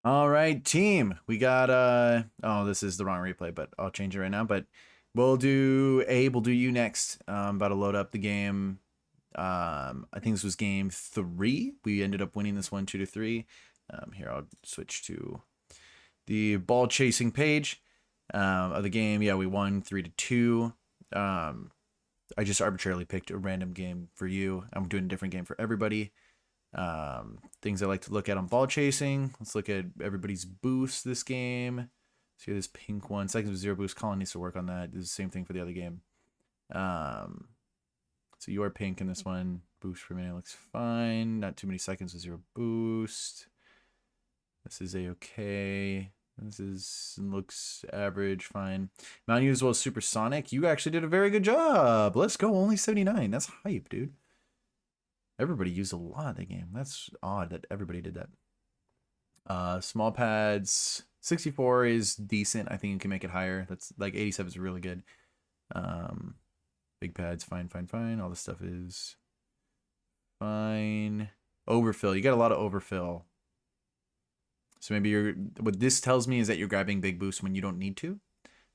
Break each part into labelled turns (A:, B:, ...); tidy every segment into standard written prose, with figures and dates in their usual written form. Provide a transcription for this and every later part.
A: All right, team. We got oh, this is the wrong replay, but I'll change it right now. But we'll do Abe, we'll do you next. About to load up the game. I think this was game 3. We ended up winning this one 2-3. Here I'll switch to the ball chasing page of the game. Yeah, we won 3-2. I just arbitrarily picked a random game for you. I'm doing a different game for everybody. Things I like to look at on ball chasing. Let's look at everybody's boost this game. See this pink one. Seconds with 0 boost. Colin needs to work on that. This is the same thing for the other game. So you are pink in this one. Boost per minute looks fine. Not too many seconds with 0 boost. This is a-okay. Looks average, fine. Mount as well as supersonic. You actually did a very good job. Let's go. Only 79. That's hype, dude. Everybody used a lot of the game. That's odd that everybody did that. Small pads. 64 is decent. I think you can make it higher. That's like 87 is really good. Big pads, fine. All this stuff is fine. Overfill. You got a lot of overfill. So maybe what this tells me is that you're grabbing big boosts when you don't need to.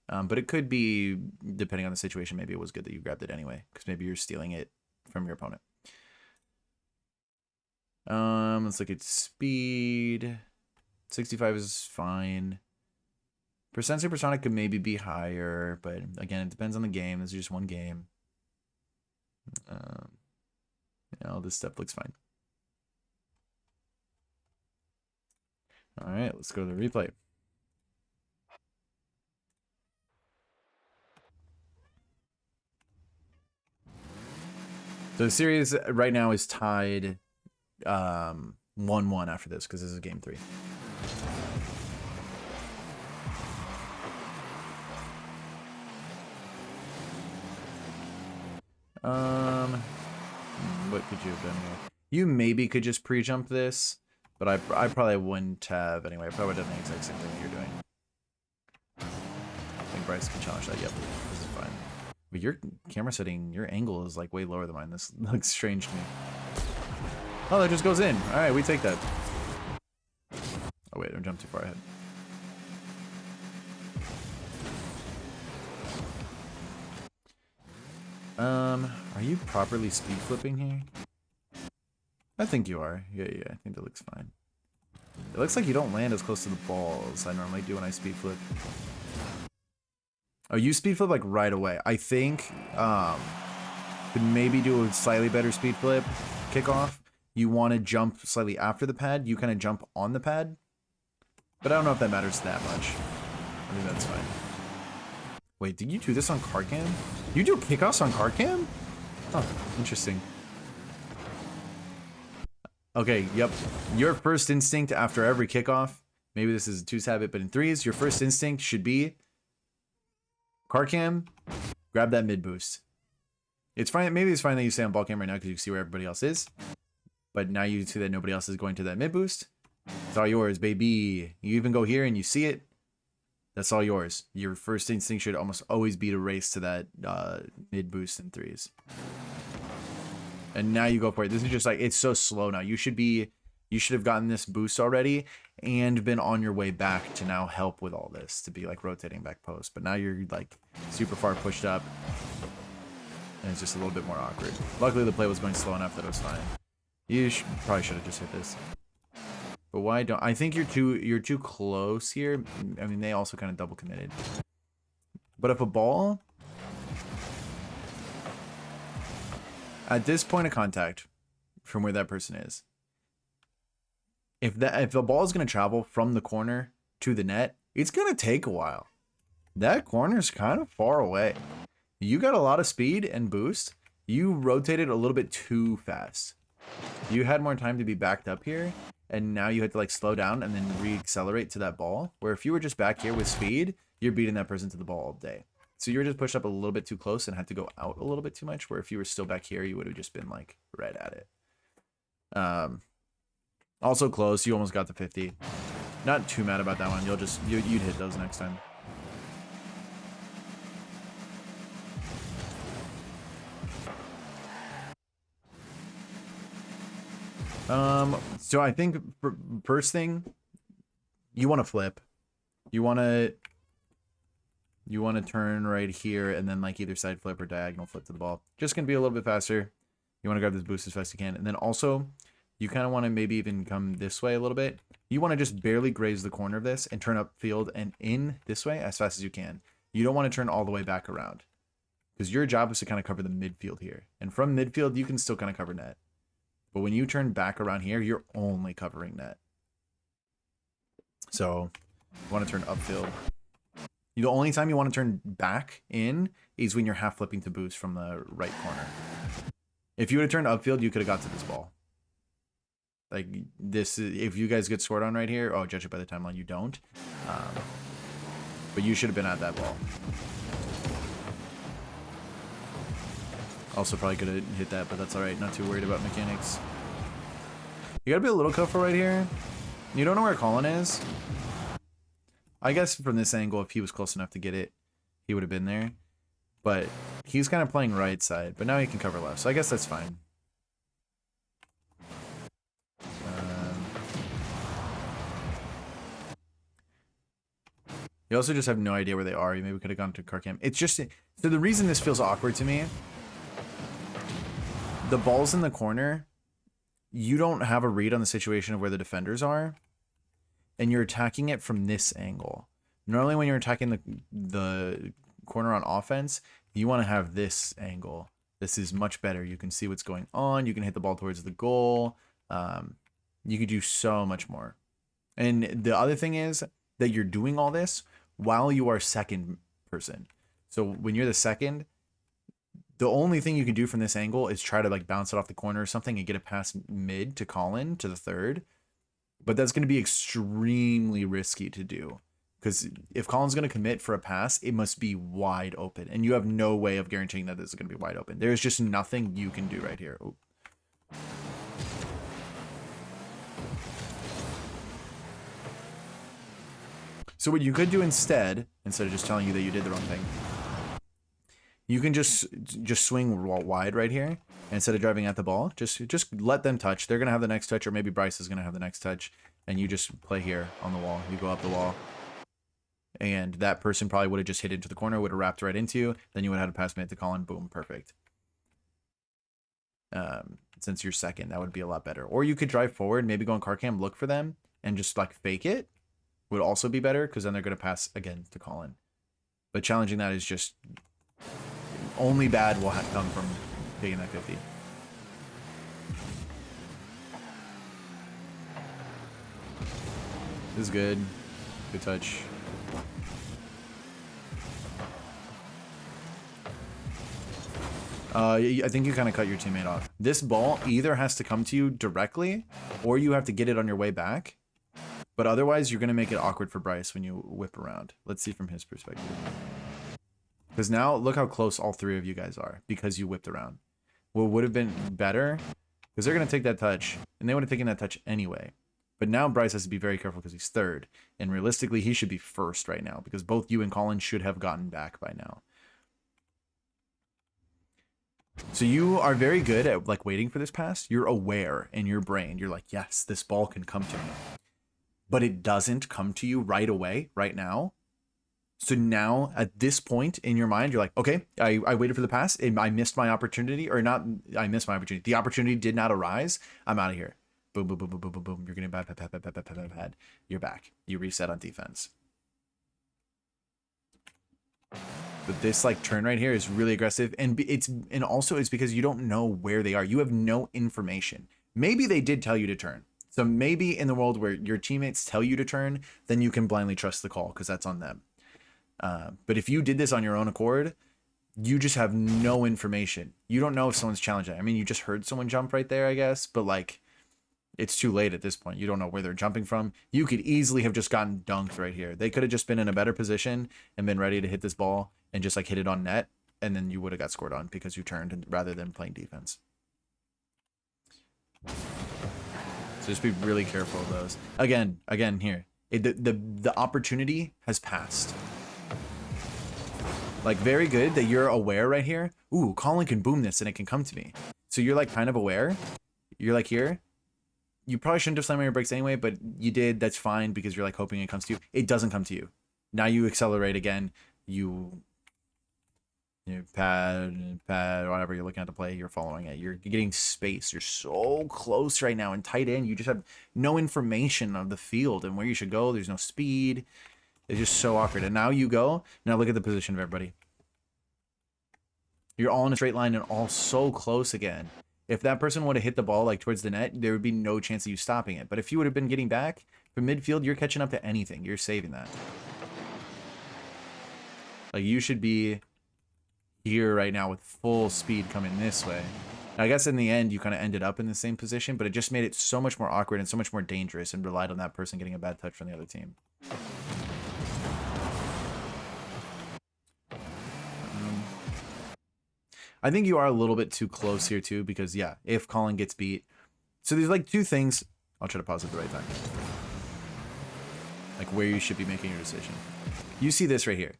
A: But it could be, depending on the situation, maybe it was good that you grabbed it anyway, because maybe you're stealing it from your opponent. Let's look at speed. 65 is fine. Percent supersonic could maybe be higher, but again, it depends on the game. This is just one game. All this stuff looks fine. All right, let's go to the replay. So the series right now is tied 1-1 after this, because this is game 3. What could you have done here? You maybe could just pre-jump this, but I probably wouldn't have anyway. I probably would have done the exact same thing that you're doing. I think Bryce can challenge that. Yep, this is fine. But your camera setting, your angle is like way lower than mine. This looks strange to me. Oh, that just goes in. All right, we take that. Oh wait, don't jump too far ahead. Are you properly speed flipping here? I think you are. Yeah, I think that looks fine. It looks like you don't land as close to the ball as I normally do when I speed flip. Oh, you speed flip like right away. I think could maybe do a slightly better speed flip kickoff. You want to jump slightly after the pad. You kind of jump on the pad. But I don't know if that matters that much. I think that's fine. Wait, did you do this on card cam? You do kickoffs on card cam? Oh, interesting. Okay, yep. Your first instinct after every kickoff, maybe this is a 2's habit, but in 3's, your first instinct should be card cam, grab that mid boost. It's fine. Maybe it's fine that you stay on ball cam right now because you can see where everybody else is. But now you see that nobody else is going to that mid boost. It's all yours, baby. You even go here and you see it. That's all yours. Your first instinct should almost always be to race to that mid boost in 3's. And now you go for it. This is just like, it's so slow now. You should have gotten this boost already and been on your way back to now help with all this, to be like rotating back post. But now you're like super far pushed up and it's just a little bit more awkward. Luckily the play was going slow enough that it was fine. You probably should have just hit this. But why don't I think you're too close here. I mean, they also kind of double committed. But if a ball at this point of contact from where that person is, if the ball is going to travel from the corner to the net, it's going to take a while. That corner's kind of far away. You got a lot of speed and boost. You rotated a little bit too fast. You had more time to be backed up here, and now you had to like slow down and then re-accelerate to that ball, where if you were just back here with speed, you're beating that person to the ball all day. So you were just pushed up a little bit too close and had to go out a little bit too much, where if you were still back here, you would have just been like right at it. Also close, you almost got the 50. Not too mad about that one. You'd hit those next time. So I think first thing, you want to flip. You want to turn right here and then like either side flip or diagonal flip to the ball. Just going to be a little bit faster. You want to grab this boost as fast as you can. And then also, you kind of want to maybe even come this way a little bit. You want to just barely graze the corner of this and turn up field and in this way as fast as you can. You don't want to turn all the way back around. Because your job is to kind of cover the midfield here. And from midfield, you can still kind of cover net. But when you turn back around here, you're only covering net. So, you want to turn upfield. The only time you want to turn back in is when you're half flipping to boost from the right corner. If you would have turned upfield, you could have got to this ball. Like, this, if you guys get scored on right here, oh, judge it by the timeline, you don't. But you should have been at that ball. Also probably could have hit that, but that's alright. Not too worried about mechanics. You gotta be a little careful right here. You don't know where Colin is. I guess from this angle, if he was close enough to get it, he would have been there. But he's kind of playing right side, but now he can cover left, so I guess that's fine. You also just have no idea where they are. You maybe could have gone to car cam. It's just, so the reason this feels awkward to me, the ball's in the corner, you don't have a read on the situation of where the defenders are, and you're attacking it from this angle. Normally when you're attacking the corner on offense, you want to have this angle. This is much better. You can see what's going on. You can hit the ball towards the goal. You could do so much more. And the other thing is that you're doing all this while you are second person. So when you're the second, the only thing you can do from this angle is try to like bounce it off the corner or something and get it past mid to Colin to the third. But that's going to be extremely risky to do. Because if Colin's going to commit for a pass, it must be wide open. And you have no way of guaranteeing that this is going to be wide open. There's just nothing you can do right here. Ooh. So what you could do instead of just telling you that you did the wrong thing, you can just swing wide right here. Instead of driving at the ball, just let them touch. They're going to have the next touch, or maybe Bryce is going to have the next touch. And you just play here on the wall. You go up the wall. And that person probably would have just hit into the corner, would have wrapped right into you. Then you would have had a pass made to Colin. Boom, perfect. Since you're second, that would be a lot better. Or you could drive forward, maybe go on car cam, look for them, and just like fake it. Would also be better, because then they're going to pass again to Colin. But challenging that is just only bad will come from taking that 50. This is good. Good touch. I think you kind of cut your teammate off. This ball either has to come to you directly, or you have to get it on your way back. But otherwise, you're going to make it awkward for Bryce when you whip around. Let's see from his perspective. Because now, look how close all three of you guys are, because you whipped around. What would have been better, because they're going to take that touch, and they would have taken that touch anyway. But now Bryce has to be very careful because he's third. And realistically, he should be first right now, because both you and Colin should have gotten back by now. So you are very good at like waiting for this pass. You're aware in your brain. You're like, yes, this ball can come to me. But it doesn't come to you right away, right now. So now, at this point in your mind, you're like, okay, I waited for the pass. I missed my opportunity. Or not, I missed my opportunity. The opportunity did not arise. I'm out of here. Boom, boom, boom, boom, boom, boom, boom. You're getting bad. You're back. You reset on defense. But this like turn right here is really aggressive. And also it's because you don't know where they are. You have no information. Maybe they did tell you to turn. So maybe in the world where your teammates tell you to turn, then you can blindly trust the call because that's on them. But if you did this on your own accord, you just have no information. You don't know if someone's challenging. I mean, you just heard someone jump right there, I guess. But like, it's too late at this point. You don't know where they're jumping from. You could easily have just gotten dunked right here. They could have just been in a better position and been ready to hit this ball and just like hit it on net. And then you would have got scored on because you turned rather than playing defense. So just be really careful of those. Again here. The opportunity has passed. Like, very good that you're aware right here. Ooh, Colin can boom this and it can come to me. So you're like kind of aware. You're like here. you probably shouldn't have slammed on your brakes anyway, but you did. That's fine because you're like hoping it comes to you. It doesn't come to you. Now you accelerate again. You pad, whatever you're looking at the play, you're following it. You're getting space. You're so close right now and tight end. You just have no information of the field and where you should go. There's no speed. It's just so awkward. And now you go. Now look at the position of everybody. You're all in a straight line and all so close again. If that person would have hit the ball like towards the net, there would be no chance of you stopping it. But if you would have been getting back from midfield, you're catching up to anything. You're saving that. Like you should be here right now with full speed coming this way. Now, I guess in the end, you kind of ended up in the same position, but it just made it so much more awkward and so much more dangerous and relied on that person getting a bad touch from the other team. I think you are a little bit too close here too, because yeah, if Colin gets beat. So there's like two things. I'll try to pause at the right time. Like where you should be making your decision. You see this right here.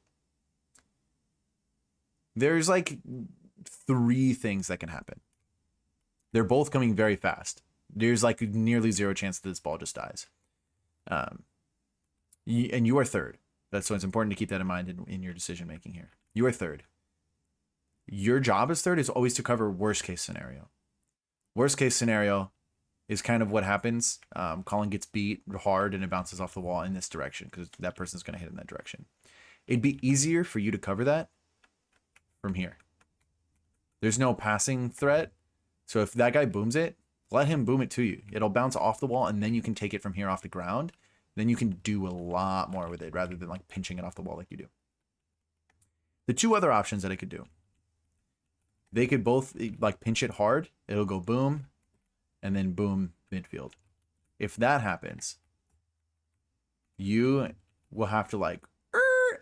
A: There's like 3 things that can happen. They're both coming very fast. There's like nearly 0 chance that this ball just dies. And you are third. So it's important to keep that in mind in your decision making here. You are third. Your job as third is always to cover worst case scenario. Worst case scenario is kind of what happens. Colin gets beat hard and it bounces off the wall in this direction because that person's going to hit in that direction. It'd be easier for you to cover that from here. There's no passing threat. So if that guy booms it, let him boom it to you. It'll bounce off the wall and then you can take it from here off the ground. Then you can do a lot more with it rather than like pinching it off the wall like you do. The 2 other options that I could do. They could both like pinch it hard. It'll go boom and then boom midfield. If that happens, you will have to like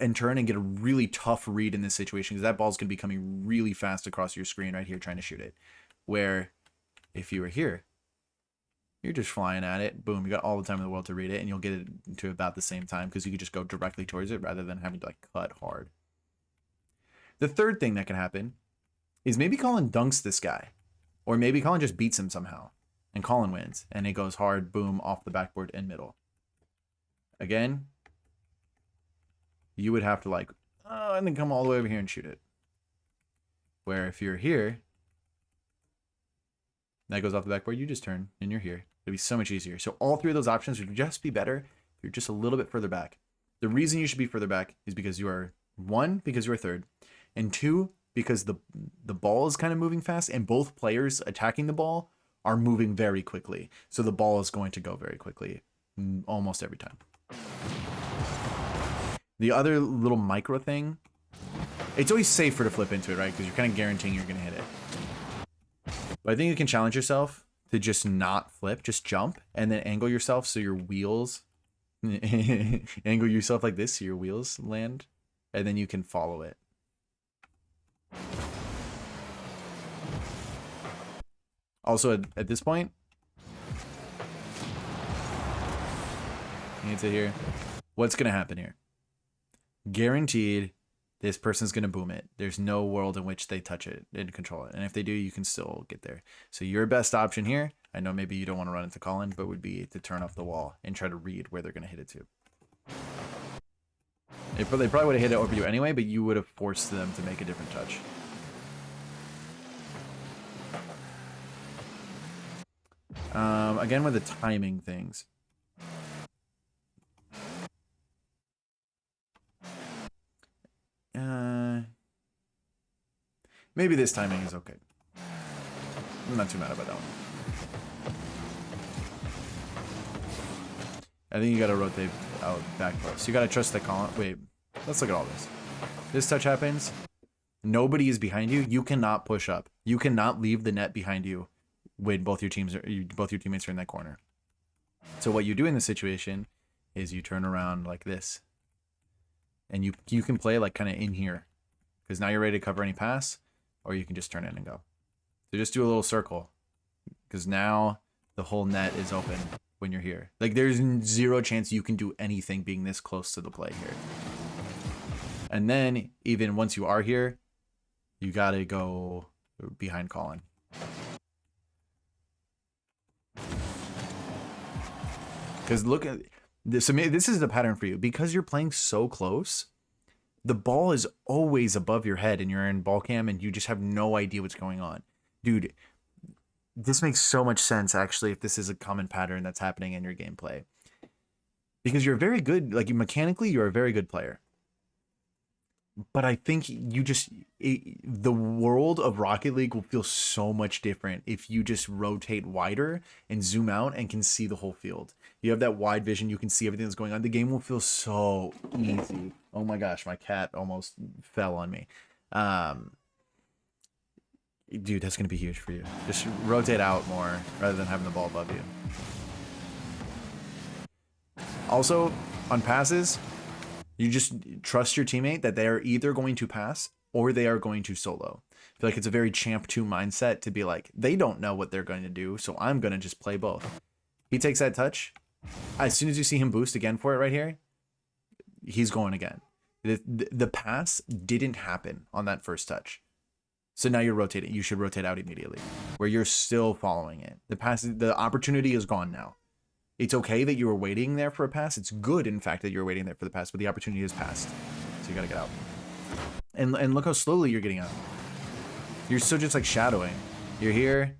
A: and turn and get a really tough read in this situation because that ball's going to be coming really fast across your screen right here trying to shoot it. Where if you were here, you're just flying at it. Boom, you got all the time in the world to read it and you'll get it to about the same time because you could just go directly towards it rather than having to like cut hard. The third thing that can happen is maybe Colin dunks this guy. Or maybe Colin just beats him somehow. And Colin wins. And it goes hard, boom, off the backboard and middle. Again, you would have to like, and then come all the way over here and shoot it. Where if you're here, that goes off the backboard, you just turn and you're here. It'd be so much easier. So all 3 of those options would just be better if you're just a little bit further back. The reason you should be further back is because you are, 1, because you are third, and 2, because the ball is kind of moving fast and both players attacking the ball are moving very quickly. So the ball is going to go very quickly almost every time. The other little micro thing, it's always safer to flip into it, right? Because you're kind of guaranteeing you're going to hit it. But I think you can challenge yourself to just not flip, just jump and then angle yourself so your wheels, angle yourself like this so your wheels land and then you can follow it. Also, at this point, you need to hear what's going to happen here. Guaranteed, this person's going to boom it. There's no world in which they touch it and control it. And if they do, you can still get there. So your best option here, I know maybe you don't want to run into Colin, but would be to turn off the wall and try to read where they're going to hit it to. They probably would have hit it over you anyway, but you would have forced them to make a different touch. Again, with the timing things. Maybe this timing is okay. I'm not too mad about that one. I think you gotta rotate out back post. You gotta trust the Colin. Wait, let's look at all this. This touch happens. Nobody is behind you. You cannot push up. You cannot leave the net behind you when both your teammates are in that corner. So what you do in this situation is you turn around like this, and you can play like kind of in here, because now you're ready to cover any pass, or you can just turn in and go. So just do a little circle, because now the whole net is open when you're here. Like there's 0 chance you can do anything being this close to the play here. And then even once you are here, you gotta go behind Colin. Because look at this. This is the pattern for you. Because you're playing so close, the ball is always above your head and you're in ball cam and you just have no idea what's going on. Dude, this makes so much sense, actually, if this is a common pattern that's happening in your gameplay. Because you're very good, like mechanically, you're a very good player. But I think you just, the world of Rocket League will feel so much different if you just rotate wider and zoom out and can see the whole field. You have that wide vision, you can see everything that's going on. The game will feel so easy. Oh my gosh, my cat almost fell on me. Dude, that's going to be huge for you. Just rotate out more rather than having the ball above you. Also, on passes, you just trust your teammate that they are either going to pass or they are going to solo. I feel like it's a very Champ 2 mindset to be like, they don't know what they're going to do, so I'm going to just play both. He takes that touch. As soon as you see him boost again for it right here, he's going again. The pass didn't happen on that first touch. So now you're rotating. You should rotate out immediately, where you're still following it. The opportunity is gone now. It's okay that you were waiting there for a pass. It's good, in fact, that you're waiting there for the pass, but the opportunity is passed. So you gotta get out. And look how slowly you're getting out. You're still just like shadowing. You're here,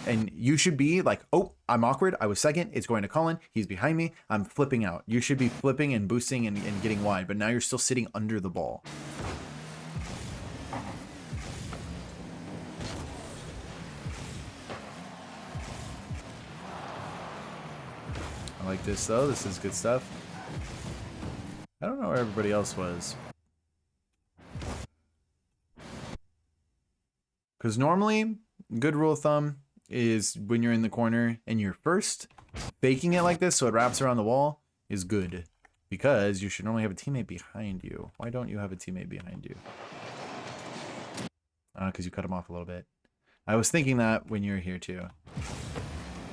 A: and you should be like, oh, I'm awkward. I was second. It's going to Colin. He's behind me. I'm flipping out. You should be flipping and boosting and getting wide, but now you're still sitting under the ball. I like this though. This is good stuff. I don't know where everybody else was. Because normally, good rule of thumb is when you're in the corner and you're first, faking it like this so it wraps around the wall is good. Because you should normally have a teammate behind you. Why don't you have a teammate behind you? Because you cut him off a little bit. I was thinking that when you were here too.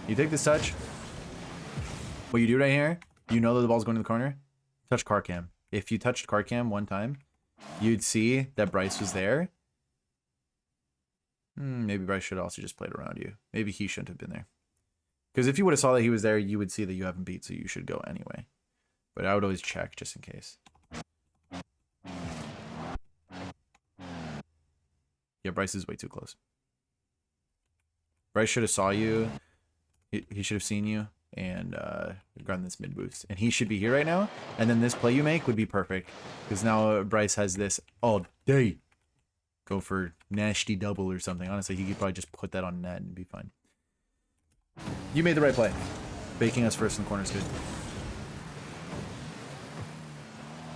A: You take this touch. What you do right here, you know that the ball's going to the corner. Touch car cam. If you touched car cam one time, you'd see that Bryce was there. Maybe Bryce should have also just played around you. Maybe he shouldn't have been there. Because if you would have saw that he was there, you would see that you haven't beat, so you should go anyway. But I would always check just in case. Yeah, Bryce is way too close. Bryce should have saw you. He should have seen you. And run this mid boost, and he should be here right now, and then this play you make would be perfect because now Bryce has this all day. Go for nasty double or something. Honestly, he could probably just put that on net and be fine. You made the right play. Baking us first in the corner is good.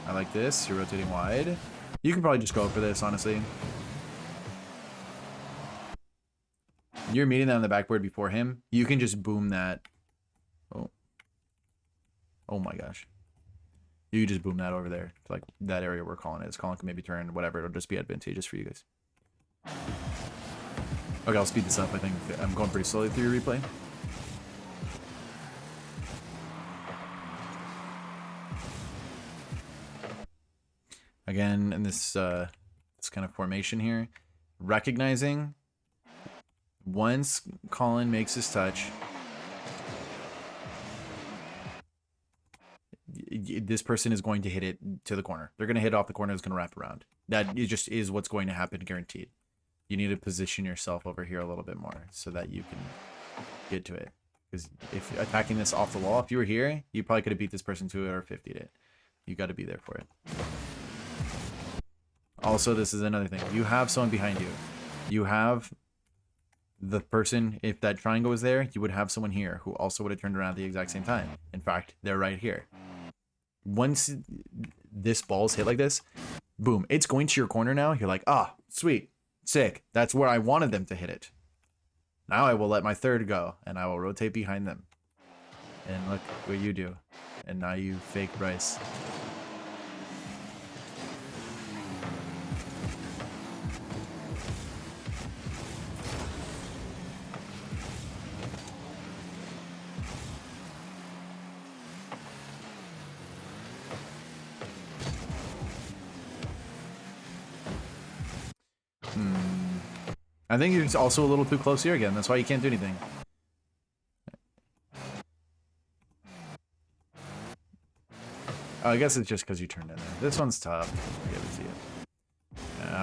A: I like this. You're rotating wide. You can probably just go for this, honestly. You're meeting that on the backboard before him. You can just boom that. Oh my gosh. You can just boom that over there to like that area we're calling it. Colin can maybe turn, whatever. It'll just be advantageous for you guys. Okay, I'll speed this up. I think I'm going pretty slowly through your replay. Again, in this kind of formation here, recognizing once Colin makes his touch, this person is going to hit it to the corner. They're going to hit off the corner. It's going to wrap around. That just is what's going to happen, guaranteed. You need to position yourself over here a little bit more so that you can get to it. Because if attacking this off the wall, if you were here, you probably could have beat this person to it or 50'd it. You got to be there for it. Also, this is another thing. You have someone behind you. You have the person, if that triangle was there, you would have someone here who also would have turned around at the exact same time. In fact, they're right here. Once this ball's hit like this, boom, it's going to your corner now. You're like, ah, sweet, sick. That's where I wanted them to hit it. Now I will let my third go, and I will rotate behind them. And look what you do. And now you fake Bryce. I think you're also a little too close here again. That's why you can't do anything. Oh, I guess it's just because you turned in there. This one's tough. I'll give it to you.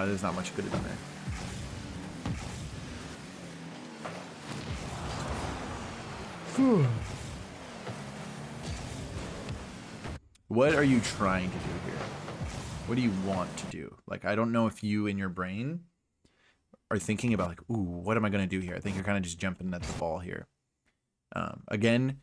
A: There's not much you could have done there. Whew. What are you trying to do here? What do you want to do? Like, I don't know if you in your brain are thinking about like, ooh, what am I going to do here? I think you're kind of just jumping at the ball here. Again,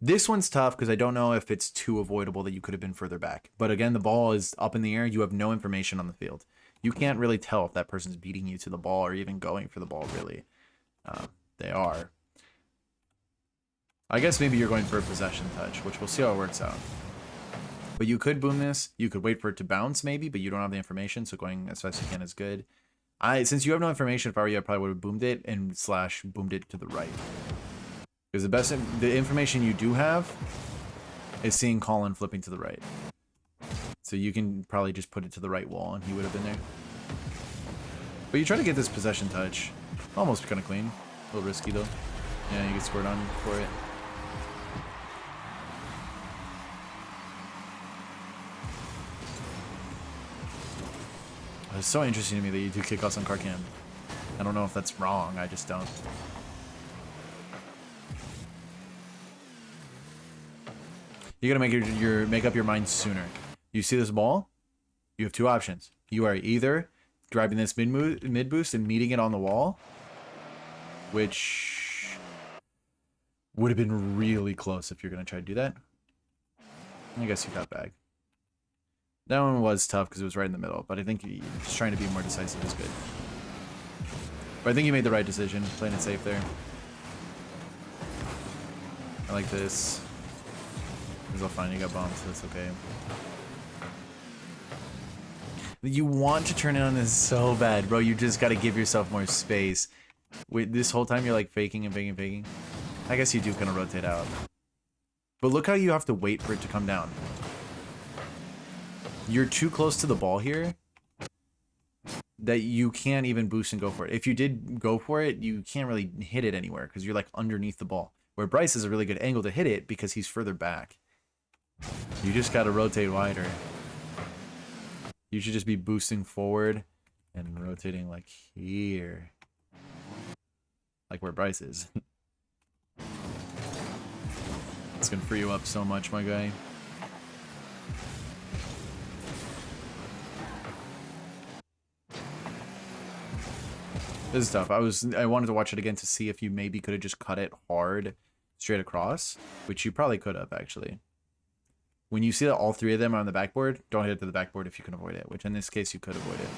A: this one's tough because I don't know if it's too avoidable that you could have been further back. But again, the ball is up in the air. You have no information on the field. You can't really tell if that person's beating you to the ball or even going for the ball, really. They are. I guess maybe you're going for a possession touch, which we'll see how it works out. But you could boom this. You could wait for it to bounce maybe, but you don't have the information, so going as fast as you can is good. Since you have no information, if I were you, I probably would have boomed it and / boomed it to the right. Because the information you do have is seeing Colin flipping to the right. So you can probably just put it to the right wall and he would have been there. But you try to get this possession touch. Almost kind of clean. A little risky though. Yeah, you get scored on for it. It's so interesting to me that you do kickoffs on Karkam. I don't know if that's wrong, I just don't. You gotta make up your mind sooner. You see this ball? You have two options. You are either grabbing this mid boost and meeting it on the wall, which would have been really close if you're gonna try to do that. I guess you got back. That one was tough because it was right in the middle, but I think just trying to be more decisive is good. But I think you made the right decision, playing it safe there. I like this. This is fine, you got bombed, so that's okay. You want to turn it on this so bad, bro. You just got to give yourself more space. Wait, this whole time you're like faking and faking and faking. I guess you do kind of rotate out. But look how you have to wait for it to come down. You're too close to the ball here that you can't even boost and go for it. If you did go for it, you can't really hit it anywhere because you're like underneath the ball. Where Bryce is a really good angle to hit it because he's further back. You just got to rotate wider. You should just be boosting forward and rotating like here. Like where Bryce is. It's going to free you up so much, my guy. This is tough. I wanted to watch it again to see if you maybe could have just cut it hard straight across, which you probably could have actually. When you see that all three of them are on the backboard, don't hit it to the backboard if you can avoid it, which in this case you could avoid it.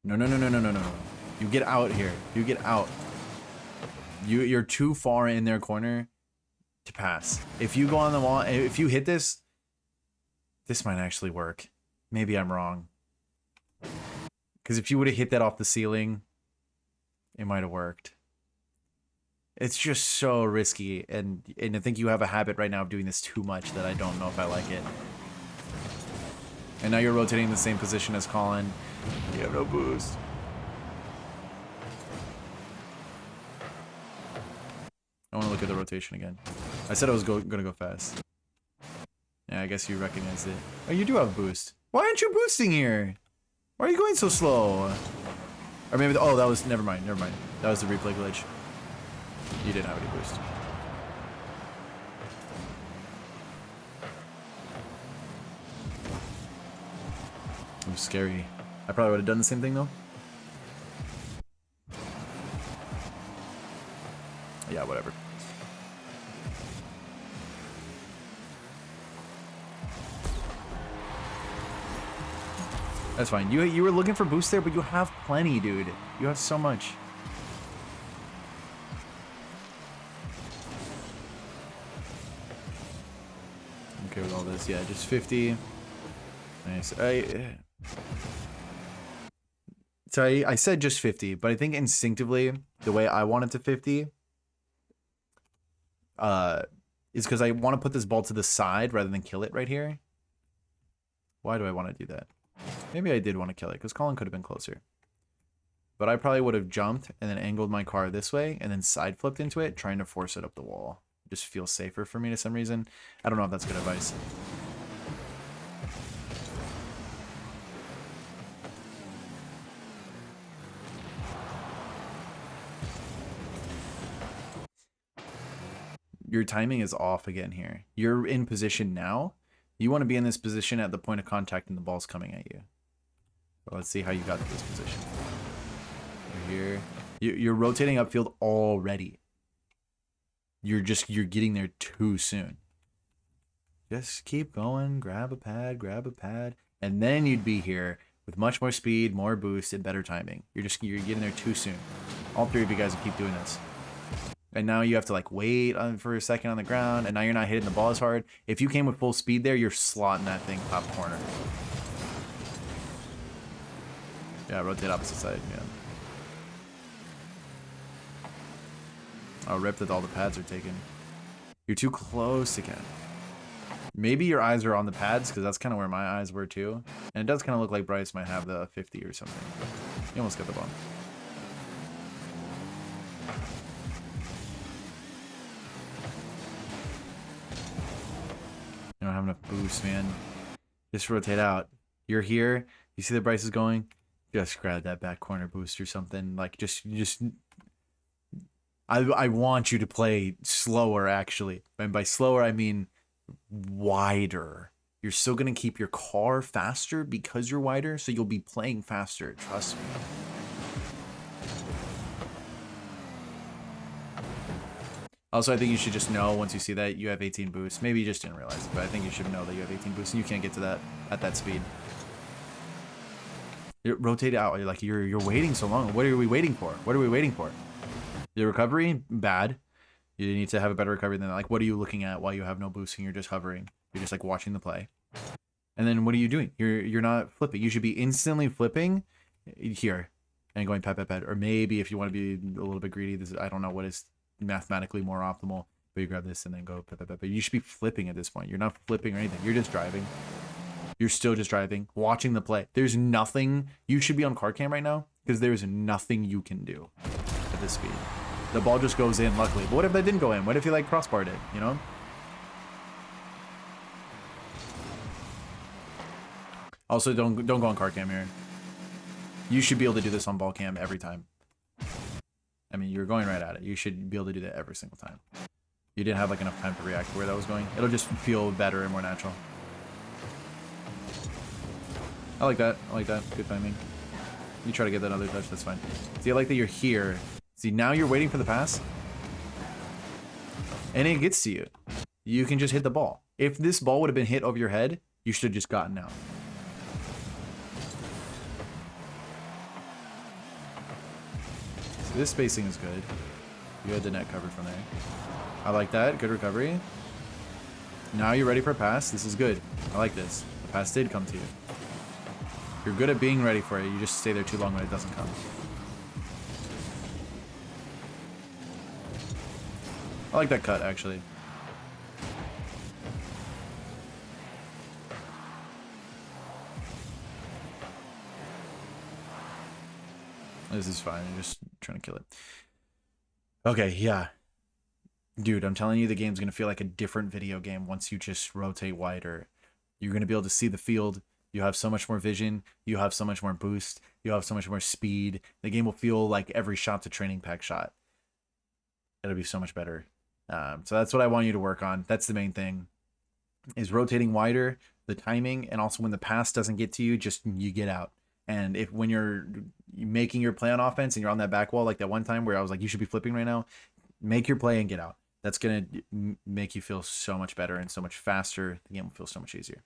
A: No, no, no, no, no, no, no. You get out here. You get out. You're too far in their corner to pass. If you go on the wall, if you hit this, this might actually work. Maybe I'm wrong. Because if you would have hit that off the ceiling, it might have worked. It's just so risky, and I think you have a habit right now of doing this too much that I don't know if I like it. And now you're rotating in the same position as Colin. You have no boost. I want to look at the rotation again. I said I was gonna go fast. Yeah, I guess you recognized it. Oh, you do have boost. Why aren't you boosting here? Why are you going so slow? Or maybe, oh, that was, never mind. That was the replay glitch. You didn't have any boost. It was scary. I probably would have done the same thing though. Yeah, whatever. That's fine. You were looking for boost there, but you have plenty, dude. You have so much. Okay with all this. Yeah, just 50. Nice. So I said just 50, but I think instinctively, the way I want it to 50 is because I want to put this ball to the side rather than kill it right here. Why do I want to do that? Maybe I did want to kill it, because Colin could have been closer. but I probably would have jumped and then angled my car this way and then side flipped into it, trying to force it up the wall. It just feels safer for me to some reason. I don't know if that's good advice. Your timing is off again here. You're in position now. You want to be in this position at the point of contact and the ball's coming at you. So let's see how you got to this position. You're here. You're rotating upfield already. You're getting there too soon. Just keep going. Grab a pad, and then you'd be here with much more speed, more boost, and better timing. You're getting there too soon. All three of you guys will keep doing this. And now you have to like wait for a second on the ground, and now you're not hitting the ball as hard. If you came with full speed there, you're slotting that thing top corner. Yeah, rotate opposite side, yeah. Oh, rip that all the pads are taken. You're too close again. Maybe your eyes are on the pads, because that's kind of where my eyes were too. And it does kind of look like Bryce might have the 50 or something. You almost got the ball. You don't have enough boost, man. Just rotate out. You're here. You see the Bryce is going. Just grab that back corner boost or something. Like just. I want you to play slower, actually. And by slower, I mean wider. You're still gonna keep your car faster because you're wider, so you'll be playing faster. Trust me. Also, I think you should just know once you see that you have 18 boosts. Maybe you just didn't realize it, but I think you should know that you have 18 boosts and you can't get to that at that speed. Rotate out. You're waiting so long. What are we waiting for? What are we waiting for? The recovery, bad. You need to have a better recovery than that. Like, what are you looking at while you have no boosting? You're just hovering. You're just like watching the play. And then what are you doing? You're not flipping. You should be instantly flipping here and going pat. Or maybe if you want to be a little bit greedy, this I don't know what is mathematically more optimal, but you grab this and then go pat. But you should be flipping at this point. You're not flipping or anything. You're just driving. You're still just driving, watching the play. There's nothing. You should be on car cam right now because there's nothing you can do at this speed. The ball just goes in, luckily. But what if that didn't go in? What if you like crossbarred it, you know? Also, don't go on car cam here. You should be able to do this on ball cam every time. I mean, you're going right at it. You should be able to do that every single time. You didn't have like enough time to react to where that was going. It'll just feel better and more natural. I like that. I like that. Good timing. You try to get that other touch, that's fine. See, I like that you're here. See, now you're waiting for the pass. And it gets to you. You can just hit the ball. If this ball would have been hit over your head, you should have just gotten out. So this spacing is good. You had the net covered from there. I like that. Good recovery. Now you're ready for a pass. This is good. I like this. The pass did come to you. You're good at being ready for it. You just stay there too long when it doesn't come. I like that cut, actually. This is fine. I'm just trying to kill it. Okay, yeah. Dude, I'm telling you, the game's going to feel like a different video game once you just rotate wider. You're going to be able to see the field. You have so much more vision. You have so much more boost. You have so much more speed. The game will feel like every shot's a training pack shot. It'll be so much better. So that's what I want you to work on. That's the main thing, is rotating wider, the timing, and also when the pass doesn't get to you, just you get out. And if when you're making your play on offense and you're on that back wall, like that one time where I was like, you should be flipping right now, make your play and get out. That's going to make you feel so much better and so much faster. The game will feel so much easier.